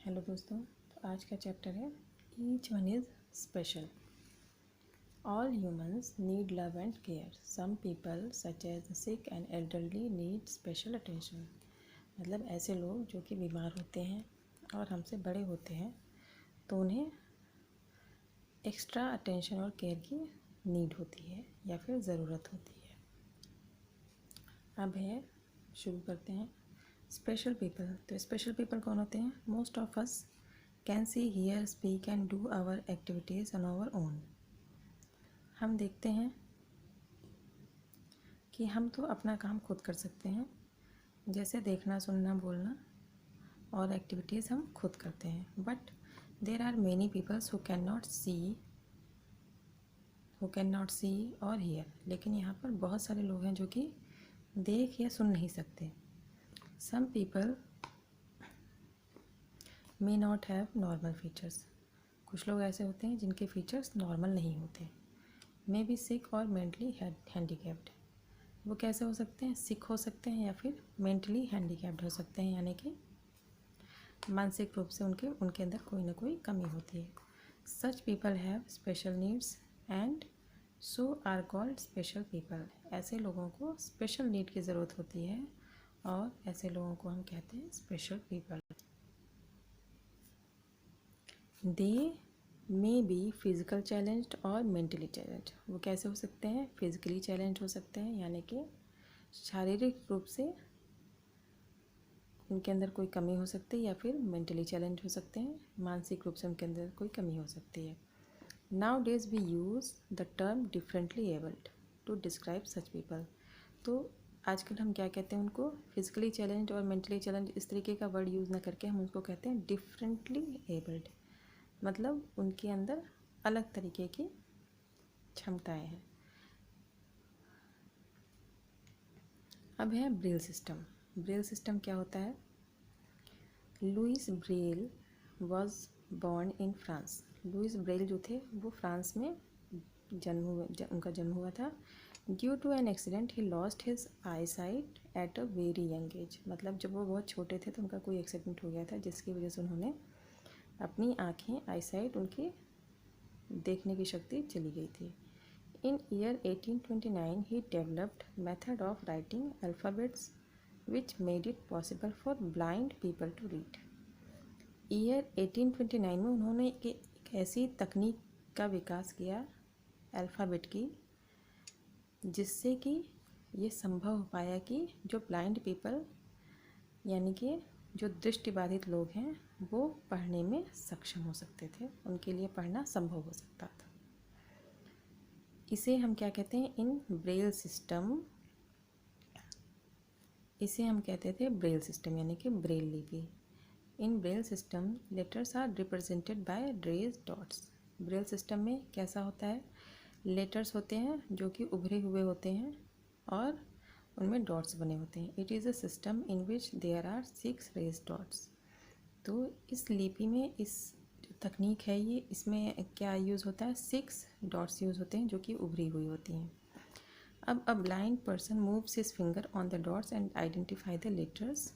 Hello दोस्तों, तो आज का चैप्टर है each one is special. All humans need love and care. Some people such as sick and elderly need special attention. मतलब ऐसे लोग जो कि बीमार होते हैं और हमसे बड़े होते हैं तो उन्हें एक्स्ट्रा अटेंशन और केयर की नीड होती है या फिर ज़रूरत होती है। अब शुरू करते हैं। Special people. तो स्पेशल पीपल कौन होते हैं? Most of us can see, hear, speak and do our activities on our own. हम देखते हैं कि हम तो अपना काम खुद कर सकते हैं, जैसे देखना, सुनना, बोलना और एक्टिविटीज़ हम खुद करते हैं। But there are many peoples who can not see or hear. लेकिन यहाँ पर बहुत सारे लोग हैं जो कि देख या सुन नहीं सकते। Some people may not have normal features. कुछ लोग ऐसे होते हैं जिनके फीचर्स नॉर्मल नहीं होते। मे बी सिक और मेंटली हैंडीकैप्ड। वो कैसे हो सकते हैं? सिक हो सकते हैं या फिर मेंटली हैंडीकैप्ड हो सकते हैं, यानी कि मानसिक रूप से उनके अंदर कोई ना कोई कमी होती है। Such people have special needs and so are called special people. ऐसे लोगों को स्पेशल नीड की ज़रूरत होती है और ऐसे लोगों को हम कहते हैं special people. They may be physical challenged और मेंटली चैलेंज। वो कैसे हो सकते हैं? फिज़िकली चैलेंज हो सकते हैं, यानी कि शारीरिक रूप से उनके अंदर कोई कमी हो सकती है, या फिर मेंटली चैलेंज हो सकते हैं, मानसिक रूप से उनके अंदर कोई कमी हो सकती है। Nowadays we use the term differently abled to describe such people. तो आजकल हम क्या कहते हैं? उनको फिज़िकली चैलेंज और मेंटली चैलेंज इस तरीके का वर्ड यूज़ ना करके हम उनको कहते हैं डिफरेंटली एबल्ड। मतलब उनके अंदर अलग तरीके की क्षमताएं हैं। अब है ब्रेल सिस्टम। ब्रेल सिस्टम क्या होता है? Louis Braille was born in France. Louis Braille जो थे वो फ्रांस में उनका जन्म हुआ था। Due to an accident he lost his eyesight at a very young age. मतलब जब वो बहुत छोटे थे तो उनका कोई एक्सीडेंट हो गया था जिसकी वजह से उन्होंने अपनी आँखें, आई साइट, उनकी देखने की शक्ति चली गई थी। In year 1829, he developed method of writing alphabets which made it possible for blind people to read. Year 1829 में उन्होंने एक ऐसी तकनीक का विकास किया अल्फ़ाबेट की, जिससे कि ये संभव हो पाया कि जो ब्लाइंड पीपल यानी कि जो दृष्टिबाधित लोग हैं वो पढ़ने में सक्षम हो सकते थे, उनके लिए पढ़ना संभव हो सकता था। इसे हम क्या कहते हैं? इन ब्रेल सिस्टम, इसे हम कहते थे ब्रेल सिस्टम, यानी कि ब्रेल लिपि। In Braille system letters are represented by raised dots. Braille system में कैसा होता है? लेटर्स होते हैं जो कि उभरे हुए होते हैं और उनमें डॉट्स बने होते हैं। It is a system in which there are 6 raised dots. तो इस लिपि में, इस तकनीक है ये, इसमें क्या यूज़ होता है? 6 डॉट्स यूज़ होते हैं जो कि उभरी हुई होती हैं। अब a blind person moves his finger on the dots and identify the letters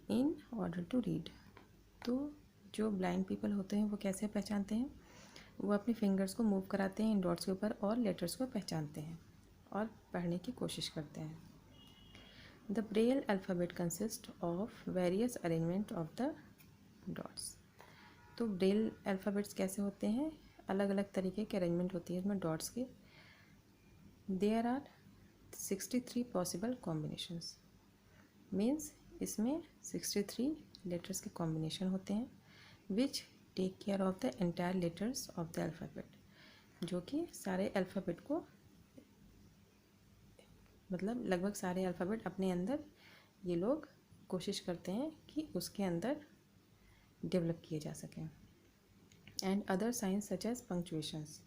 in order to read. तो जो ब्लाइंड पीपल होते हैं वो कैसे पहचानते हैं? वो अपने फिंगर्स को मूव कराते हैं इन डॉट्स के ऊपर और लेटर्स को पहचानते हैं और पढ़ने की कोशिश करते हैं। The Braille alphabet consist of various arrangement of the dots. तो ब्रेल अल्फ़ाबेट्स कैसे होते हैं? अलग अलग तरीके के अरेंजमेंट होती है इसमें डॉट्स की। There are 63 possible combinations. Means इसमें 63 लेटर्स के कॉम्बिनेशन होते हैं which take care of the entire letters of the alphabet, जो कि सारे अल्फ़ाबेट को, मतलब लगभग सारे अल्फ़ाबेट अपने अंदर ये लोग कोशिश करते हैं कि उसके अंदर डेवलप किए जा सकें। And other signs such as punctuations.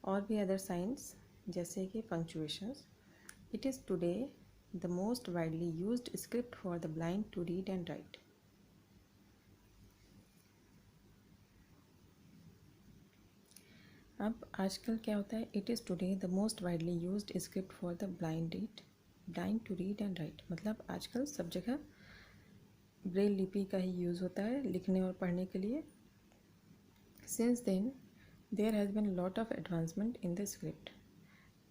और भी अदर साइंस जैसे कि punctuations. It is today the most widely used script for the blind to read and write. अब आजकल क्या होता है? It is today the most widely used script for the blind to read and write. मतलब आजकल सब जगह Braille लिपि का ही यूज़ होता है लिखने और पढ़ने के लिए। Since then there has been lot of advancement in the script.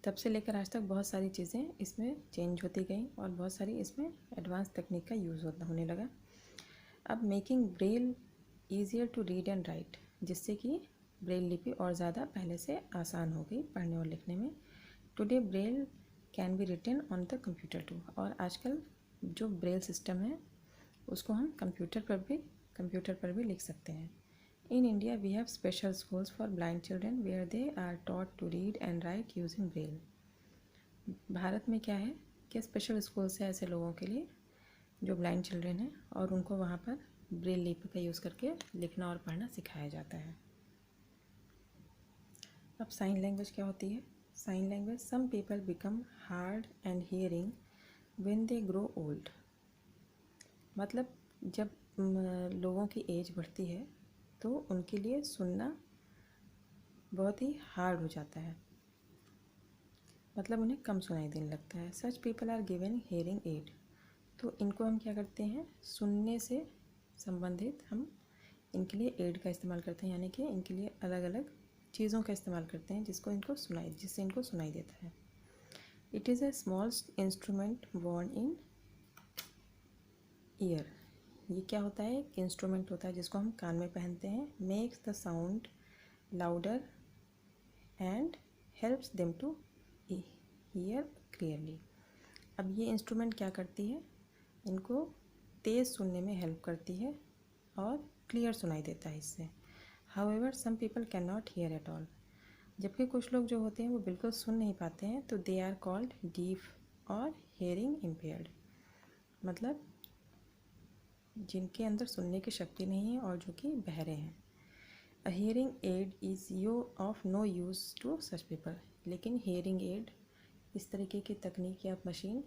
तब से लेकर आज तक बहुत सारी चीज़ें इसमें चेंज होती गई और बहुत सारी इसमें एडवांस तकनीक का यूज़ होने लगा। अब making Braille easier to read and write, जिससे कि ब्रेल लिपि और ज़्यादा पहले से आसान हो गई पढ़ने और लिखने में। Today Braille can be written on the computer too, और आजकल जो ब्रेल सिस्टम है उसको हम कंप्यूटर पर भी लिख सकते हैं। In India, we have special schools for blind children where they are taught to read and write using braille. Bharat में क्या है कि स्पेशल स्कूल्स है ऐसे लोगों के लिए जो ब्लाइंड चिल्ड्रन हैं, और उनको वहाँ पर ब्रेल लिपि का यूज़ करके लिखना और पढ़ना सिखाया जाता है। अब साइन लैंग्वेज क्या होती है? Sign language, some people become hard and hearing when they grow old. मतलब जब लोगों की एज बढ़ती है तो उनके लिए सुनना बहुत ही हार्ड हो जाता है, मतलब उन्हें कम सुनाई देने लगता है। Such people are given hearing aid, तो इनको हम क्या करते हैं, सुनने से संबंधित हम इनके लिए एड का इस्तेमाल करते हैं, यानी कि इनके लिए अलग अलग चीज़ों का इस्तेमाल करते हैं जिससे इनको सुनाई देता है। It is a small instrument worn in ear. ये क्या होता है? एक इंस्ट्रूमेंट होता है जिसको हम कान में पहनते हैं। Makes the sound louder and helps them to hear clearly. अब ये इंस्ट्रूमेंट क्या करती है? इनको तेज़ सुनने में हेल्प करती है और क्लियर सुनाई देता है इससे। However some people can not hear at all, जबकि कुछ लोग जो होते हैं वो बिल्कुल सुन नहीं पाते हैं, तो दे आर कॉल्ड डीफ और हियरिंग इम्पेयर्ड, मतलब जिनके अंदर सुनने की शक्ति नहीं है और जो कि बहरे हैं। A hearing aid is of no use to such people, लेकिन हियरिंग एड इस तरीके की तकनीक या मशीन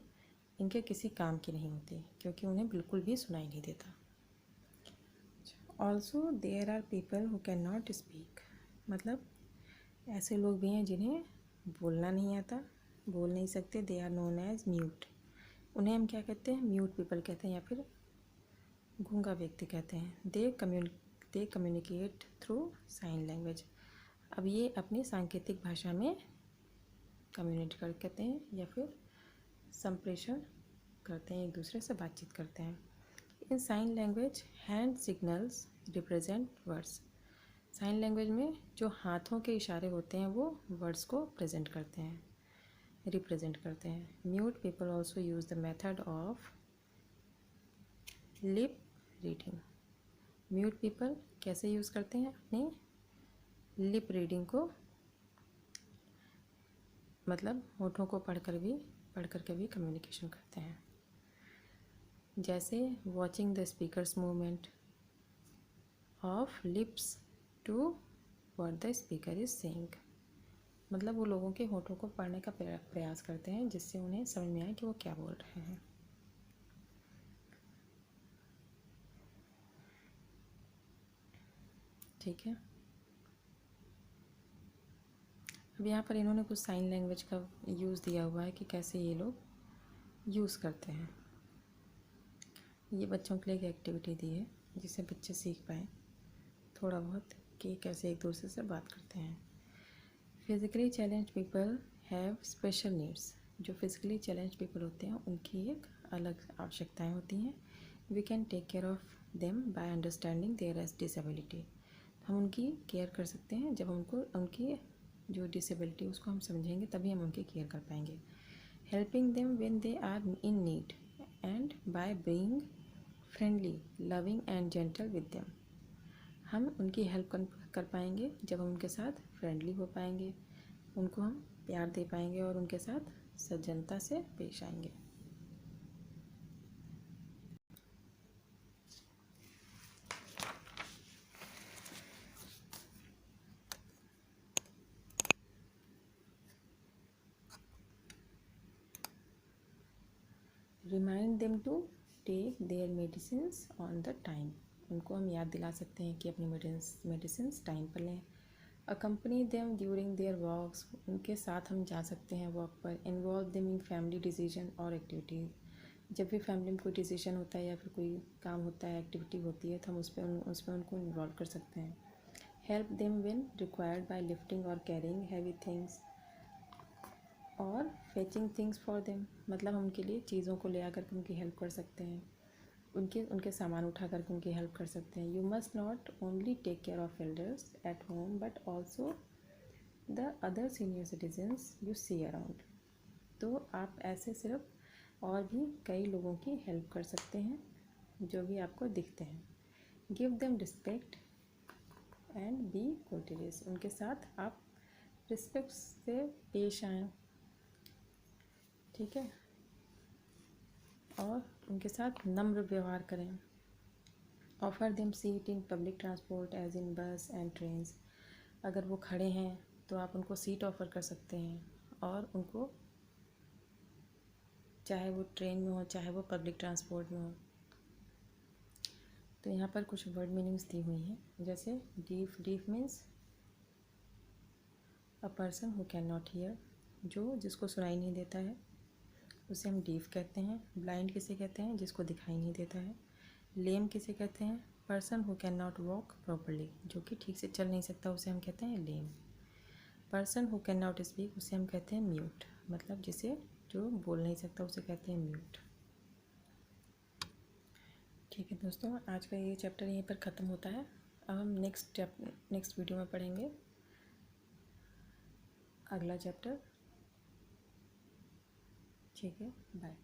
इनके किसी काम की नहीं होती, क्योंकि उन्हें बिल्कुल भी सुनाई नहीं देता। Also there are people who can not speak, मतलब ऐसे लोग भी हैं जिन्हें बोलना नहीं आता, बोल नहीं सकते। They are known as mute, उन्हें हम क्या कहते हैं? म्यूट पीपल कहते हैं या फिर गूंगा व्यक्ति कहते हैं। They communicate through sign language, अब ये अपनी सांकेतिक भाषा में कम्युनिकेट करते हैं या फिर संप्रेषण करते हैं, एक दूसरे से बातचीत करते हैं। In sign language hand signals represent words, sign language में जो हाथों के इशारे होते हैं वो वर्ड्स को रिप्रेजेंट करते हैं। Mute people also use the method of lip reading, mute people कैसे यूज़ करते हैं? अपने लिप रीडिंग को, मतलब होठों को पढ़ कर भी कम्युनिकेशन करते हैं। जैसे watching the speaker's movement of lips to what the speaker is saying, मतलब वो लोगों के होठों को पढ़ने का प्रयास करते हैं जिससे उन्हें समझ में आए कि वो क्या बोल रहे हैं। ठीक है, अब यहाँ पर इन्होंने कुछ साइन लैंग्वेज का यूज़ दिया हुआ है कि कैसे ये लोग यूज़ करते हैं। ये बच्चों के लिए एक एक्टिविटी दी है जिससे बच्चे सीख पाएँ थोड़ा बहुत कि कैसे एक दूसरे से बात करते हैं। Physically challenge people have special needs, जो फिज़िकली चैलेंज पीपल होते हैं उनकी एक अलग आवश्यकताएं होती हैं। We can take care of them by understanding their disability, हम उनकी केयर कर सकते हैं जब हमको उनकी जो डिसेबिलिटी उसको हम समझेंगे, तभी हम उनकी केयर कर पाएंगे। Helping them when they are in need and by being friendly loving and gentle with them, हम उनकी हेल्प कर पाएंगे जब हम उनके साथ फ्रेंडली हो पाएंगे, उनको हम प्यार दे पाएंगे और उनके साथ सज्जनता से पेश आएंगे। Remind them to take their medicines on the time, उनको हम याद दिला सकते हैं कि अपनी मेडिसिन्स टाइम पर लें। अकम्पनी देम ड्यूरिंग देयर वॉक्स, उनके साथ हम जा सकते हैं वॉक पर। Involve them in family decision और एक्टिविटीज़, जब भी फैमिली में कोई डिसीजन होता है या फिर कोई काम होता है, एक्टिविटी होती है, तो हम उसमें उनको इन्वॉल्व कर सकते हैं। Help them when required by lifting और कैरिंग हैवी थिंग्स और फेचिंग थिंग्स फॉर देम, मतलब हम उनके लिए चीज़ों को ले आकर के उनकी हेल्प कर सकते हैं, उनके सामान उठा करके उनकी हेल्प कर सकते हैं। You must not only take care of elders at home but also the other senior citizens you see around. तो आप ऐसे सिर्फ और भी कई लोगों की हेल्प कर सकते हैं जो भी आपको दिखते हैं। Give them respect and be courteous, उनके साथ आप रिस्पेक्ट से पेश आएँ, ठीक है, और उनके साथ नम्र व्यवहार करें। Offer them seat in public transport as in bus and trains, अगर वो खड़े हैं तो आप उनको सीट ऑफ़र कर सकते हैं, और उनको चाहे वो ट्रेन में हो चाहे वो पब्लिक ट्रांसपोर्ट में हो। तो यहाँ पर कुछ वर्ड मीनिंग्स दी हुई हैं, जैसे deaf, deaf means a person who can not here, जिसको सुनाई नहीं देता है उसे हम डीफ कहते हैं। ब्लाइंड किसे कहते हैं, जिसको दिखाई नहीं देता है। लेम किसे कहते हैं, person who can not walk properly, जो कि ठीक से चल नहीं सकता उसे हम कहते हैं lame. Person who can not speak, उसे हम कहते हैं म्यूट, मतलब जो बोल नहीं सकता उसे कहते हैं म्यूट। ठीक है दोस्तों, आज का ये चैप्टर यहीं पर ख़त्म होता है। अब हम नेक्स्ट वीडियो में पढ़ेंगे अगला चैप्टर। ठीक है, बाय।